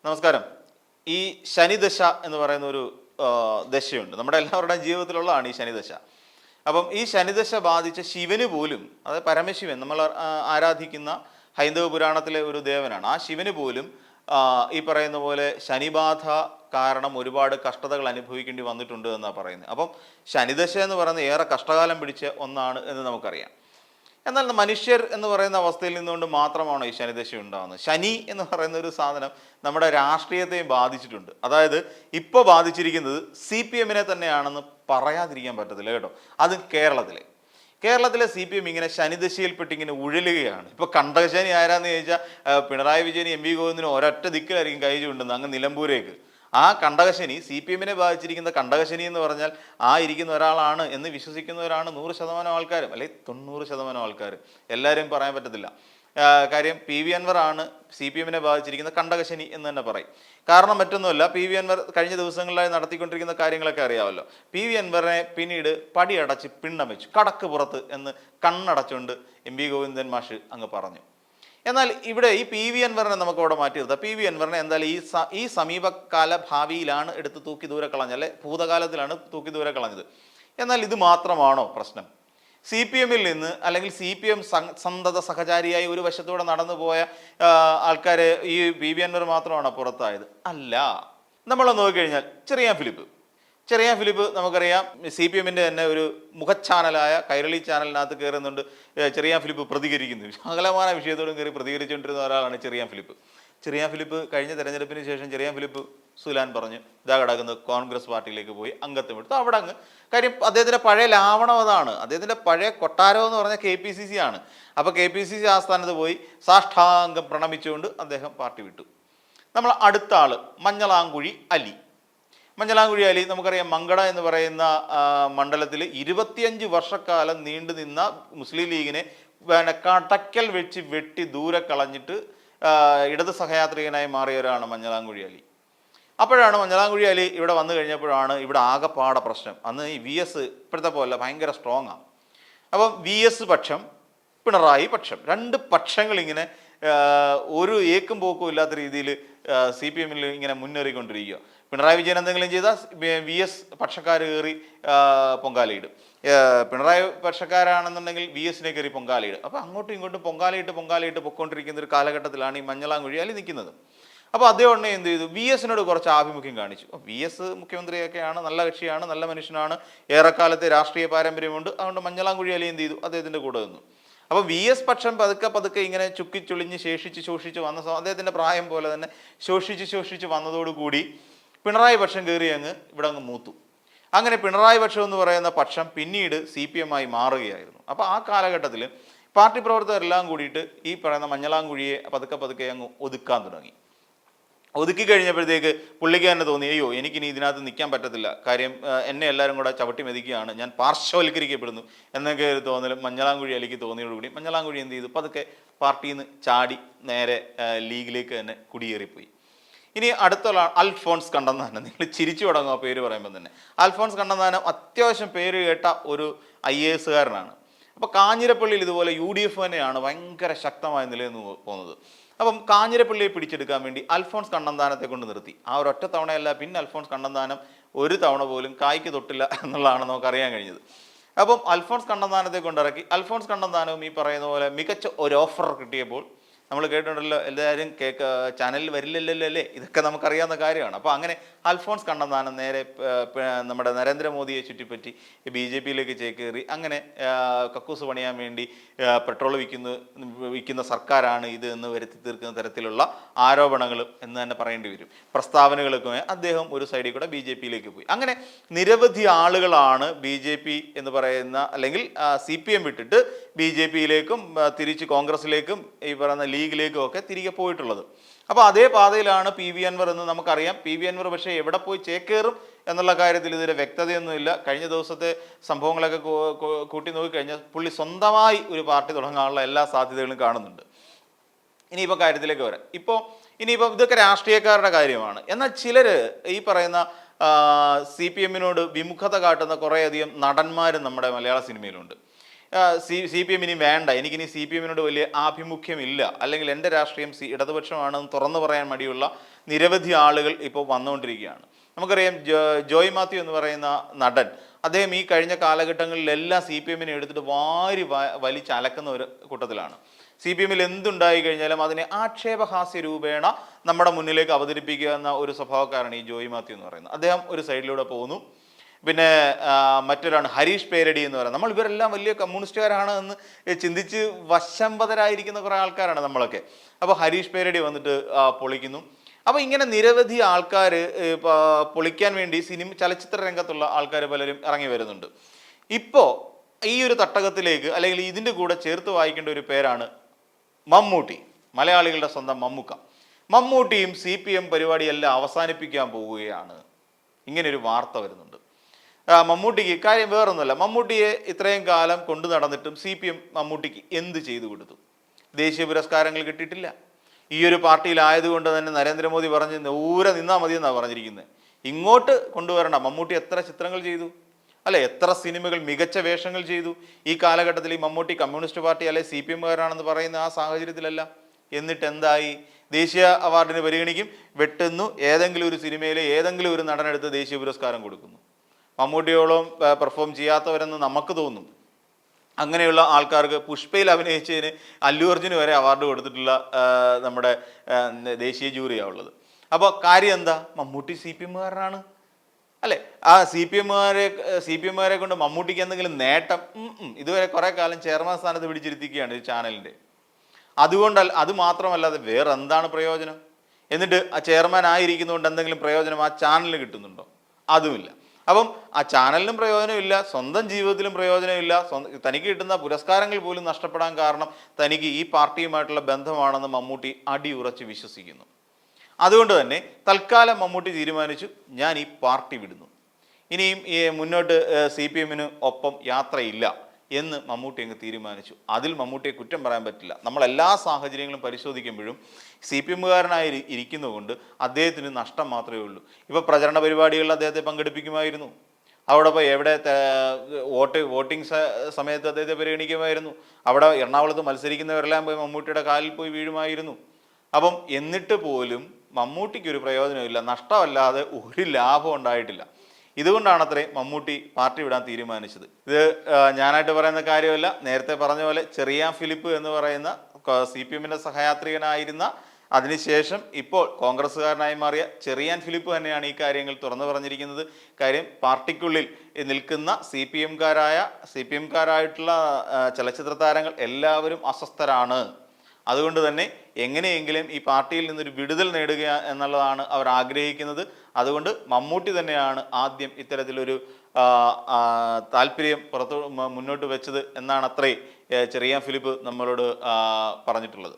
നമസ്കാരം. ഈ ശനിദശ എന്ന് പറയുന്ന ഒരു ദശയുണ്ട്. നമ്മുടെ എല്ലാവരുടെയും ജീവിതത്തിലുള്ളതാണ് ഈ ശനിദശ. അപ്പം ഈ ശനിദശ ബാധിച്ച ശിവന് പോലും, അതായത് പരമശിവൻ, നമ്മൾ ആരാധിക്കുന്ന ഹൈന്ദവ പുരാണത്തിലെ ഒരു ദേവനാണ്. ആ ശിവന് പോലും ഈ പറയുന്ന പോലെ ശനിബാധ കാരണം ഒരുപാട് കഷ്ടതകൾ അനുഭവിക്കേണ്ടി വന്നിട്ടുണ്ട് എന്നാണ് പറയുന്നത്. അപ്പം ശനിദശ എന്ന് പറയുന്നത് ഏറെ കഷ്ടകാലം പിടിച്ച ഒന്നാണ് എന്ന് നമുക്കറിയാം. എന്നാൽ മനുഷ്യർ എന്ന് പറയുന്ന അവസ്ഥയിൽ നിന്നുകൊണ്ട് മാത്രമാണോ ഈ ശനിദശ ഉണ്ടാകുന്നത്? ശനി എന്ന് പറയുന്ന ഒരു സാധനം നമ്മുടെ രാഷ്ട്രീയത്തെയും ബാധിച്ചിട്ടുണ്ട്. അതായത് ഇപ്പോൾ ബാധിച്ചിരിക്കുന്നത് CPM തന്നെയാണെന്ന് പറയാതിരിക്കാൻ പറ്റത്തില്ല കേട്ടോ. അത് കേരളത്തിലെ CPM ഇങ്ങനെ ശനിദശയിൽപ്പെട്ട് ഇങ്ങനെ ഉഴലുകയാണ്. ഇപ്പോൾ കണ്ടകശനി ആരാന്ന് ചോദിച്ചാൽ പിണറായി വിജയനും MV ഗോവിന്ദനും ഒരൊറ്റ ദിക്കിലായിരിക്കും കൈ ചൂണ്ടുന്നത്, അങ്ങ് നിലമ്പൂരേക്ക്. ആ കണ്ടകശനി, CPM ബാധിച്ചിരിക്കുന്ന കണ്ടകശനി എന്ന് പറഞ്ഞാൽ ആ ഇരിക്കുന്ന ഒരാളാണ് എന്ന് വിശ്വസിക്കുന്നവരാണ് 100% ആൾക്കാരും, അല്ലെങ്കിൽ 90% ആൾക്കാരും. എല്ലാവരും പറയാൻ പറ്റത്തില്ല. കാര്യം PV അൻവർ ആണ് CPM ബാധിച്ചിരിക്കുന്ന കണ്ടകശനി എന്ന് തന്നെ പറയും. കാരണം മറ്റൊന്നുമല്ല, PV അൻവർ കഴിഞ്ഞ ദിവസങ്ങളിലായി നടത്തിക്കൊണ്ടിരിക്കുന്ന കാര്യങ്ങളൊക്കെ അറിയാമല്ലോ. PV അൻവറിനെ പിന്നീട് പടിയടച്ച് പിണ്ണം വെച്ചു, കടക്ക് പുറത്ത് എന്ന് കണ്ണടച്ചുകൊണ്ട് MV ഗോവിന്ദൻ മാഷ് അങ്ങ് പറഞ്ഞു. എന്നാൽ ഇവിടെ ഈ PV അൻവറിനെ നമുക്ക് അവിടെ മാറ്റി നിർത്താം. PV അൻവറിനെ എന്തായാലും ഈ സമീപകാല ഭാവിയിലാണ് എടുത്ത് തൂക്കി ദൂരെ കളഞ്ഞത്, അല്ലെ ഭൂതകാലത്തിലാണ് തൂക്കി ദൂരെ കളഞ്ഞത്. എന്നാൽ ഇത് മാത്രമാണോ പ്രശ്നം? CPM നിന്ന് അല്ലെങ്കിൽ CPM സന്തത സഹചാരിയായി ഒരു വശത്തൂടെ നടന്നു പോയ ആൾക്കാരെ ഈ PV അൻവർ മാത്രമാണോ പുറത്തായത്? അല്ല. നമ്മൾ നോക്കിക്കഴിഞ്ഞാൽ ചെറിയാൻ ഫിലിപ്പ് നമുക്കറിയാം, CPM തന്നെ ഒരു മുഖച്ചാനലായ കൈരളി ചാനലിനകത്ത് കയറുന്നുണ്ട്. ചെറിയാൻ ഫിലിപ്പ് പ്രതികരിക്കുന്നു. സകലമായ വിഷയത്തോടും കയറി പ്രതികരിച്ചുകൊണ്ടിരുന്ന ഒരാളാണ് ചെറിയാൻ ഫിലിപ്പ്. കഴിഞ്ഞ തെരഞ്ഞെടുപ്പിന് ശേഷം ചെറിയാൻ ഫിലിപ്പ് സുലാൻ പറഞ്ഞു ഇതാ കിടക്കുന്നത് കോൺഗ്രസ് പാർട്ടിയിലേക്ക് പോയി അംഗത്വം എടുത്തു. അവിടെ അങ്ങ് കാര്യം അദ്ദേഹത്തിൻ്റെ പഴയ ലാവണം അതാണ്. അദ്ദേഹത്തിൻ്റെ പഴയ കൊട്ടാരം എന്ന് പറഞ്ഞാൽ KPCC ആണ്. അപ്പോൾ KPCC ആസ്ഥാനത്ത് പോയി സാഷ്ടാംഗം പ്രണമിച്ചുകൊണ്ട് അദ്ദേഹം പാർട്ടി വിട്ടു. നമ്മൾ അടുത്ത ആള് മഞ്ഞളാംകുഴി അലി നമുക്കറിയാം. മങ്കട എന്ന് പറയുന്ന മണ്ഡലത്തിൽ 25 വർഷക്കാലം നീണ്ടു നിന്ന മുസ്ലിം ലീഗിനെ കടക്കൽ വെച്ച് വെട്ടി ദൂരെ കളഞ്ഞിട്ട് ഇടത് സഹയാത്രികനായി മാറിയവരാണ് മഞ്ഞളാംകുഴി അലി. അപ്പോഴാണ് മഞ്ഞളാംകുഴി അലി ഇവിടെ വന്നു കഴിഞ്ഞപ്പോഴാണ് ഇവിടെ ആകെപ്പാടെ പ്രശ്നം. അന്ന് ഈ VS ഇപ്പോഴത്തെ പോലെ ഭയങ്കര സ്ട്രോങ് ആണ്. അപ്പം VS പക്ഷം, പിണറായി പക്ഷം, രണ്ട് പക്ഷങ്ങൾ ഇങ്ങനെ ഒരു ഏക്കും പോക്കും ഇല്ലാത്ത രീതിയിൽ CPM ഇങ്ങനെ മുന്നേറിക്കൊണ്ടിരിക്കുക. പിണറായി വിജയൻ എന്തെങ്കിലും ചെയ്താൽ VS പക്ഷക്കാർ കയറി പൊങ്കാലയിടും. പിണറായി പക്ഷക്കാരാണെന്നുണ്ടെങ്കിൽ VS കയറി പൊങ്കാലയിടും. അപ്പോൾ അങ്ങോട്ടും ഇങ്ങോട്ടും പൊങ്കാലയിട്ട് പൊയ്ക്കൊണ്ടിരിക്കുന്ന ഒരു കാലഘട്ടത്തിലാണ് ഈ മഞ്ഞളാംകുഴി അലി നിൽക്കുന്നത്. അപ്പോൾ അദ്ദേഹം ഉടനെ എന്ത് ചെയ്തു? VS കുറച്ച് ആഭിമുഖ്യം കാണിച്ചു. VS മുഖ്യമന്ത്രിയൊക്കെയാണ്, നല്ല കക്ഷിയാണ്, നല്ല മനുഷ്യനാണ്, ഏറെക്കാലത്തെ രാഷ്ട്രീയ പാരമ്പര്യമുണ്ട്. അതുകൊണ്ട് മഞ്ഞളാംകുഴി അലി എന്ത് ചെയ്തു? അദ്ദേഹത്തിൻ്റെ കൂടെ നിന്നു. അപ്പോൾ VS പക്ഷം പതുക്കെ ഇങ്ങനെ ചുക്കിച്ചുളിഞ്ഞ് ശോഷിച്ച് വന്ന അദ്ദേഹത്തിൻ്റെ പ്രായം പോലെ തന്നെ ശോഷിച്ച് വന്നതോടുകൂടി പിണറായി പക്ഷം കയറി ഇവിടെ അങ്ങ് മൂത്തു. അങ്ങനെ പിണറായി പക്ഷം എന്ന് പറയുന്ന പക്ഷം പിന്നീട് CPM ആയി മാറുകയായിരുന്നു. അപ്പോൾ ആ കാലഘട്ടത്തിൽ പാർട്ടി പ്രവർത്തകരെല്ലാം കൂടിയിട്ട് ഈ പറയുന്ന മഞ്ഞളാംകുഴിയെ പതുക്കെ അങ്ങ് ഒതുക്കാൻ തുടങ്ങി. ഒതുക്കി കഴിഞ്ഞപ്പോഴത്തേക്ക് പുള്ളിക്ക് തന്നെ തോന്നി, അയ്യോ എനിക്കിനി ഇതിനകത്ത് നിൽക്കാൻ പറ്റത്തില്ല, കാര്യം എന്നെ എല്ലാവരും കൂടെ ചവിട്ടി മെതിക്കുകയാണ്, ഞാൻ പാർശ്വവൽക്കരിക്കപ്പെടുന്നു എന്നൊക്കെ ഒരു തോന്നൽ മഞ്ഞളാംകുഴി അലിക്ക് തോന്നിയോടുകൂടി മഞ്ഞളാംകുഴി എന്ത് ചെയ്തു? പതുക്കെ പാർട്ടിയിൽ നിന്ന് ചാടി നേരെ ലീഗിലേക്ക് തന്നെ കുടിയേറിപ്പോയി. ഇനി അടുത്തുള്ള അൽഫോൺസ് കണ്ണന്താനം. നിങ്ങൾ ചിരിച്ചു തുടങ്ങും ആ പേര് പറയുമ്പോൾ തന്നെ. അൽഫോൺസ് കണ്ണന്താനം അത്യാവശ്യം പേര് കേട്ട ഒരു IAS കാരനാണ്. അപ്പോൾ കാഞ്ഞിരപ്പള്ളിയിൽ ഇതുപോലെ UDF തന്നെയാണ് ഭയങ്കര ശക്തമായ നിലയിൽ നിന്ന് പോകുന്നത്. അപ്പം കാഞ്ഞിരപ്പള്ളിയെ പിടിച്ചെടുക്കാൻ വേണ്ടി അൽഫോൺസ് കണ്ണന്താനത്തെ കൊണ്ട് നിർത്തി. ആ ഒരൊറ്റ തവണയല്ല, പിന്നെ അൽഫോൺസ് കണ്ണന്താനം ഒരു തവണ പോലും കായ്ക്ക് തൊട്ടില്ല എന്നുള്ളതാണ് നമുക്കറിയാൻ കഴിഞ്ഞത്. അപ്പം അൽഫോൺസ് കണ്ണന്താനത്തെ കൊണ്ടിറക്കി. അൽഫോൺസ് കണ്ണന്താനവും ഈ പറയുന്ന പോലെ മികച്ച ഒരു ഓഫർ കിട്ടിയപ്പോൾ നമ്മൾ കേട്ടിട്ടുണ്ടല്ലോ, എല്ലാവരും ചാനലിൽ വരില്ലല്ലോ അല്ലേ, ഇതൊക്കെ നമുക്കറിയാവുന്ന കാര്യമാണ്. അപ്പോൾ അങ്ങനെ അൽഫോൺസ് കണ്ണന്താനം നേരെ നമ്മുടെ നരേന്ദ്രമോദിയെ ചുറ്റിപ്പറ്റി BJPയിലേക്ക് ചേക്കേറി. അങ്ങനെ കക്കൂസ് പണിയാൻ വേണ്ടി പെട്രോൾ വിൽക്കുന്ന സർക്കാരാണ് ഇത് എന്ന് വരുത്തി തീർക്കുന്ന തരത്തിലുള്ള ആരോപണങ്ങളും എന്ന് തന്നെ പറയേണ്ടി വരും, പ്രസ്താവനകളൊക്കെ അദ്ദേഹം ഒരു സൈഡിൽ കൂടെ BJPയിലേക്ക് പോയി. അങ്ങനെ നിരവധി ആളുകളാണ് BJP എന്ന് പറയുന്ന അല്ലെങ്കിൽ CPM വിട്ടിട്ട് BJPയിലേക്കും തിരിച്ച് കോൺഗ്രസിലേക്കും ഈ പറയുന്ന ലീഗിലേക്കും ഒക്കെ തിരികെ പോയിട്ടുള്ളത്. അപ്പോൾ അതേ പാതയിലാണ് PV അൻവർ എന്ന് നമുക്കറിയാം. PV അൻവർ പക്ഷേ എവിടെ പോയി ചേക്കേറും എന്നുള്ള കാര്യത്തിൽ ഇതുവരെ വ്യക്തതയൊന്നുമില്ല. കഴിഞ്ഞ ദിവസത്തെ സംഭവങ്ങളൊക്കെ കൂട്ടി നോക്കിക്കഴിഞ്ഞാൽ പുള്ളി സ്വന്തമായി ഒരു പാർട്ടി തുടങ്ങാനുള്ള എല്ലാ സാധ്യതകളും കാണുന്നുണ്ട്. ഇനിയിപ്പോൾ കാര്യത്തിലേക്ക് വരാം. ഇനിയിപ്പോൾ ഇതൊക്കെ രാഷ്ട്രീയക്കാരുടെ കാര്യമാണ്. എന്നാൽ ചിലർ ഈ പറയുന്ന CPM വിമുഖത കാട്ടുന്ന കുറേയധികം നടന്മാരും നമ്മുടെ മലയാള സിനിമയിലുണ്ട്. CPM ഇനി വേണ്ട, എനിക്കിനി CPM വലിയ ആഭിമുഖ്യമില്ല, അല്ലെങ്കിൽ എൻ്റെ രാഷ്ട്രീയം ഇടതുപക്ഷമാണെന്ന് തുറന്നു പറയാൻ മടിയുള്ള നിരവധി ആളുകൾ ഇപ്പോൾ വന്നുകൊണ്ടിരിക്കുകയാണ്. നമുക്കറിയാം ജോയ് മാത്യു എന്ന് പറയുന്ന നടൻ, അദ്ദേഹം ഈ കഴിഞ്ഞ കാലഘട്ടങ്ങളിലെല്ലാം CPM-നെ എടുത്തിട്ട് വലിച്ചലക്കുന്ന ഒരു കൂട്ടത്തിലാണ്. CPM-ൽ എന്തുണ്ടായി കഴിഞ്ഞാലും അതിനെ ആക്ഷേപഹാസ്യ രൂപേണ നമ്മുടെ മുന്നിലേക്ക് അവതരിപ്പിക്കുക എന്ന ഒരു സ്വഭാവക്കാരാണ് ഈ ജോയ് മാത്യു എന്ന് പറയുന്നത്. അദ്ദേഹം ഒരു സൈഡിലൂടെ പോകുന്നു. പിന്നെ മറ്റൊരാണ് ഹരീഷ് പേരടി എന്ന് പറയുന്നത്. നമ്മൾ ഇവരെല്ലാം വലിയ കമ്മ്യൂണിസ്റ്റുകാരാണ് എന്ന് ചിന്തിച്ച് വശംവദരായിരിക്കുന്ന കുറേ ആൾക്കാരാണ് നമ്മളൊക്കെ. അപ്പോൾ ഹരീഷ് പേരടി വന്നിട്ട് പൊളിക്കുന്നു. അപ്പോൾ ഇങ്ങനെ നിരവധി ആൾക്കാർ പൊളിക്കാൻ വേണ്ടി ചലച്ചിത്ര രംഗത്തുള്ള ആൾക്കാർ പലരും ഇറങ്ങി വരുന്നുണ്ട്. ഇപ്പോൾ ഈ ഒരു തട്ടകത്തിലേക്ക് അല്ലെങ്കിൽ ഇതിൻ്റെ കൂടെ ചേർത്ത് വായിക്കേണ്ട ഒരു പേരാണ് മമ്മൂട്ടി, മലയാളികളുടെ സ്വന്തം മമ്മൂക്ക. മമ്മൂട്ടിയും CPM പരിപാടിയെല്ലാം അവസാനിപ്പിക്കാൻ പോവുകയാണ്. ഇങ്ങനൊരു വാർത്ത വരുന്നുണ്ട്. മമ്മൂട്ടിക്ക് കാര്യം വേറൊന്നുമല്ല, മമ്മൂട്ടിയെ ഇത്രയും കാലം കൊണ്ടു നടന്നിട്ടും CPM മമ്മൂട്ടിക്ക് എന്ത് ചെയ്തു കൊടുത്തു? ദേശീയ പുരസ്കാരങ്ങൾ കിട്ടിയിട്ടില്ല. ഈ ഒരു പാർട്ടിയിലായതുകൊണ്ട് തന്നെ നരേന്ദ്രമോദി പറഞ്ഞ് ഊരെ നിന്നാൽ മതി എന്നാണ് പറഞ്ഞിരിക്കുന്നത്. ഇങ്ങോട്ട് കൊണ്ടുവരണ്ട. മമ്മൂട്ടി എത്ര ചിത്രങ്ങൾ ചെയ്തു അല്ലെ, എത്ര സിനിമകൾ, മികച്ച വേഷങ്ങൾ ചെയ്തു. ഈ കാലഘട്ടത്തിൽ ഈ മമ്മൂട്ടി കമ്മ്യൂണിസ്റ്റ് പാർട്ടി അല്ലെ CPM-കാരാണെന്ന് പറയുന്ന ആ സാഹചര്യത്തിലല്ല. എന്നിട്ട് എന്തായി? ദേശീയ അവാർഡിന് പരിഗണിക്കും, വെട്ടുന്നു, ഏതെങ്കിലും ഒരു സിനിമയിലെ ഏതെങ്കിലും ഒരു നടനെടുത്ത് ദേശീയ പുരസ്കാരം കൊടുക്കുന്നു. മമ്മൂട്ടിയോളം പെർഫോം ചെയ്യാത്തവരെന്ന് നമുക്ക് തോന്നും. അങ്ങനെയുള്ള ആൾക്കാർക്ക് പുഷ്പയിൽ അഭിനയിച്ചതിന് അല്ലു അർജുന് വരെ അവാർഡ് കൊടുത്തിട്ടുള്ള നമ്മുടെ ദേശീയ ജൂറിയാണ് ഉള്ളത്. അപ്പോൾ കാര്യം എന്താ? മമ്മൂട്ടി CPM-കാരനാണ് അല്ലേ? ആ CPM-കാരെ കൊണ്ട് മമ്മൂട്ടിക്ക് എന്തെങ്കിലും നേട്ടം? ഇതുവരെ കുറേ കാലം ചെയർമാൻ സ്ഥാനത്ത് പിടിച്ചിരുത്തിക്കുകയാണ് ഈ ചാനലിൻ്റെ. അത് മാത്രമല്ലാതെ വേറെ എന്താണ് പ്രയോജനം? എന്നിട്ട് ആ ചെയർമാൻ ആയിരിക്കുന്നതുകൊണ്ട് എന്തെങ്കിലും പ്രയോജനം ആ ചാനലിന് കിട്ടുന്നുണ്ടോ? അതുമില്ല. അപ്പം ആ ചാനലിനും പ്രയോജനമില്ല, സ്വന്തം ജീവിതത്തിലും പ്രയോജനമില്ല. തനിക്ക് കിട്ടുന്ന പുരസ്കാരങ്ങൾ പോലും നഷ്ടപ്പെടാൻ കാരണം തനിക്ക് ഈ പാർട്ടിയുമായിട്ടുള്ള ബന്ധമാണെന്ന് മമ്മൂട്ടി അടിയുറച്ച് വിശ്വസിക്കുന്നു. അതുകൊണ്ട് തന്നെ തൽക്കാലം മമ്മൂട്ടി തീരുമാനിച്ചു, ഞാൻ ഈ പാർട്ടി വിടുന്നു, ഇനിയും മുന്നോട്ട് CPM-ന് ഒപ്പം യാത്രയില്ല എന്ന് മമ്മൂട്ടി അങ്ങ് തീരുമാനിച്ചു. അതിൽ മമ്മൂട്ടിയെ കുറ്റം പറയാൻ പറ്റില്ല. നമ്മളെല്ലാ സാഹചര്യങ്ങളും പരിശോധിക്കുമ്പോഴും CPM-കാരനായി ഇരിക്കുന്നതുകൊണ്ട് അദ്ദേഹത്തിന് നഷ്ടം മാത്രമേ ഉള്ളൂ. ഇപ്പോൾ പ്രചരണ പരിപാടികളിൽ അദ്ദേഹത്തെ പങ്കെടുപ്പിക്കുമായിരുന്നു. അവിടെ പോയി എവിടെ വോട്ടിംഗ് സമയത്ത് അദ്ദേഹത്തെ പരിഗണിക്കുമായിരുന്നു. അവിടെ എറണാകുളത്ത് മത്സരിക്കുന്നവരെല്ലാം പോയി മമ്മൂട്ടിയുടെ കാലിൽ പോയി വീഴുമായിരുന്നു. അപ്പം എന്നിട്ട് പോലും മമ്മൂട്ടിക്കൊരു പ്രയോജനമില്ല, നഷ്ടമല്ലാതെ ഒരു ലാഭം ഉണ്ടായിട്ടില്ല. ഇതുകൊണ്ടാണ് അത്രേ മമ്മൂട്ടി പാർട്ടി വിടാൻ തീരുമാനിച്ചത്. ഇത് ഞാനായിട്ട് പറയുന്ന കാര്യമല്ല. നേരത്തെ പറഞ്ഞ പോലെ ചെറിയാൻ ഫിലിപ്പ് എന്ന് പറയുന്ന CPM-ന്റെ സഹയാത്രികനായിരുന്ന, അതിനുശേഷം ഇപ്പോൾ കോൺഗ്രസ്സുകാരനായി മാറിയ ചെറിയാൻ ഫിലിപ്പ് തന്നെയാണ് ഈ കാര്യങ്ങൾ തുറന്നു പറഞ്ഞിരിക്കുന്നത്. കാര്യം പാർട്ടിക്കുള്ളിൽ നിൽക്കുന്ന CPM-കാരായിട്ടുള്ള ചലച്ചിത്ര താരങ്ങൾ എല്ലാവരും അസ്വസ്ഥരാണ്. അതുകൊണ്ട് തന്നെ എങ്ങനെയെങ്കിലും ഈ പാർട്ടിയിൽ നിന്നൊരു വിടുതൽ നേടുക എന്നുള്ളതാണ് അവർ ആഗ്രഹിക്കുന്നത്. അതുകൊണ്ട് മമ്മൂട്ടി തന്നെയാണ് ആദ്യം ഇത്തരത്തിലൊരു താല്പര്യം മുന്നോട്ട് വെച്ചത് എന്നാണ് അത്രേ ചെറിയാൻ ഫിലിപ്പ് നമ്മളോട് പറഞ്ഞിട്ടുള്ളത്.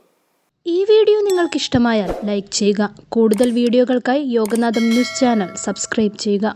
ഈ വീഡിയോ നിങ്ങൾക്ക് ഇഷ്ടമായാൽ ലൈക്ക് ചെയ്യുക. കൂടുതൽ വീഡിയോകൾക്കായി യോഗനാഥം ന്യൂസ് ചാനൽ സബ്സ്ക്രൈബ് ചെയ്യുക.